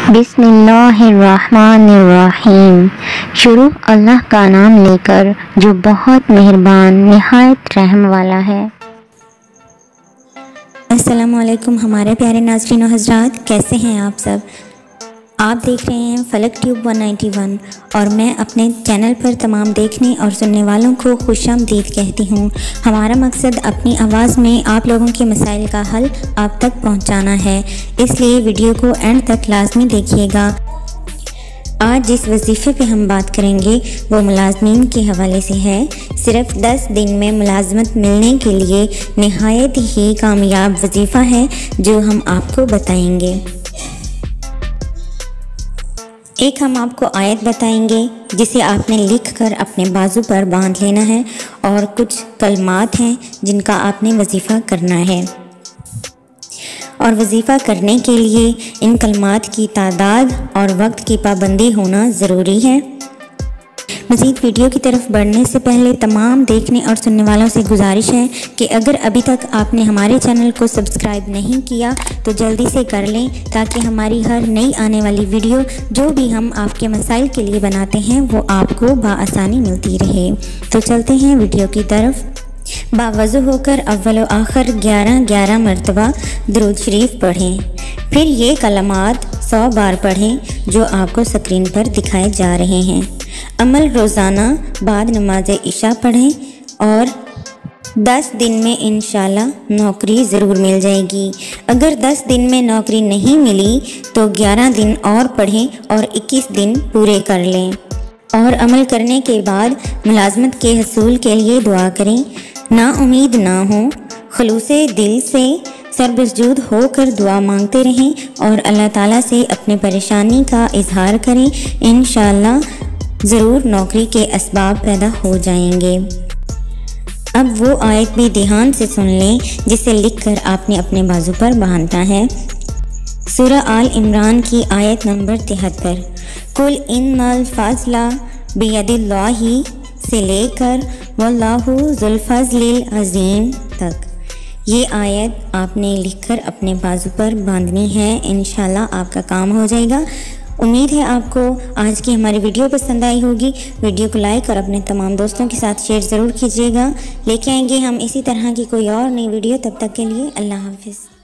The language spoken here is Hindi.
बिस्मिल्लाहिर्रहमानिर्रहीम। शुरू अल्लाह का नाम लेकर जो बहुत मेहरबान निहायत रहम वाला है। अस्सलामुअलैकुम हमारे प्यारे नाज़रीन व हज़रात, कैसे हैं आप सब। आप देख रहे हैं फलक ट्यूब 191 और मैं अपने चैनल पर तमाम देखने और सुनने वालों को खुशामदीद कहती हूँ। हमारा मकसद अपनी आवाज़ में आप लोगों के मसाइल का हल आप तक पहुँचाना है, इसलिए वीडियो को एंड तक लाजमी देखिएगा। आज जिस वजीफ़े पे हम बात करेंगे वो मुलाज़मीन के हवाले से है। सिर्फ 10 दिन में मुलाजमत मिलने के लिए नहायत ही कामयाब वजीफ़ा है जो हम आपको बताएंगे। एक हम आपको आयत बताएंगे जिसे आपने लिख कर अपने बाजू पर बांध लेना है और कुछ कलमात हैं जिनका आपने वजीफ़ा करना है। और वजीफ़ा करने के लिए इन कलमात की तादाद और वक्त की पाबंदी होना ज़रूरी है। मज़ीद वीडियो की तरफ बढ़ने से पहले तमाम देखने और सुनने वालों से गुजारिश है कि अगर अभी तक आपने हमारे चैनल को सब्सक्राइब नहीं किया तो जल्दी से कर लें, ताकि हमारी हर नई आने वाली वीडियो जो भी हम आपके मसाइल के लिए बनाते हैं वो आपको बाआसानी मिलती रहे। तो चलते हैं वीडियो की तरफ। बावज़ू होकर अव्वल व आखिर 11 मरतबा दुरूद शरीफ पढ़ें। फिर ये कलमात 100 बार पढ़ें जो आपको स्क्रीन पर दिखाए जा रहे हैं। अमल रोज़ाना बाद नमाज इशा पढ़ें और 10 दिन में इंशाल्लाह नौकरी ज़रूर मिल जाएगी। अगर 10 दिन में नौकरी नहीं मिली तो 11 दिन और पढ़ें और 21 दिन पूरे कर लें। और अमल करने के बाद मुलाजमत के हसूल के लिए दुआ करें। ना उम्मीद ना हो, खुलूसे दिल से सरबसजूद होकर दुआ मांगते रहें और अल्लाह ताला से अपनी परेशानी का इजहार करें। इंशाअल्लाह ज़रूर नौकरी के असबाब पैदा हो जाएंगे। अब वो आयत भी ध्यान से सुन लें जिसे लिखकर आपने अपने बाजू पर बांधना है। सूरह आल इमरान की आयत नंबर 73, कुल इन्नल फज़ला बियदिल्लाहि से लेकर वल्लाहु ज़ुल फ़ज़लिल अज़ीम तक। ये आयत आपने लिखकर अपने बाजू पर बांधनी है। इंशाल्लाह आपका काम हो जाएगा। उम्मीद है आपको आज की हमारी वीडियो पसंद आई होगी। वीडियो को लाइक और अपने तमाम दोस्तों के साथ शेयर ज़रूर कीजिएगा। लेके आएंगे हम इसी तरह की कोई और नई वीडियो। तब तक के लिए अल्लाह हाफ़िज़।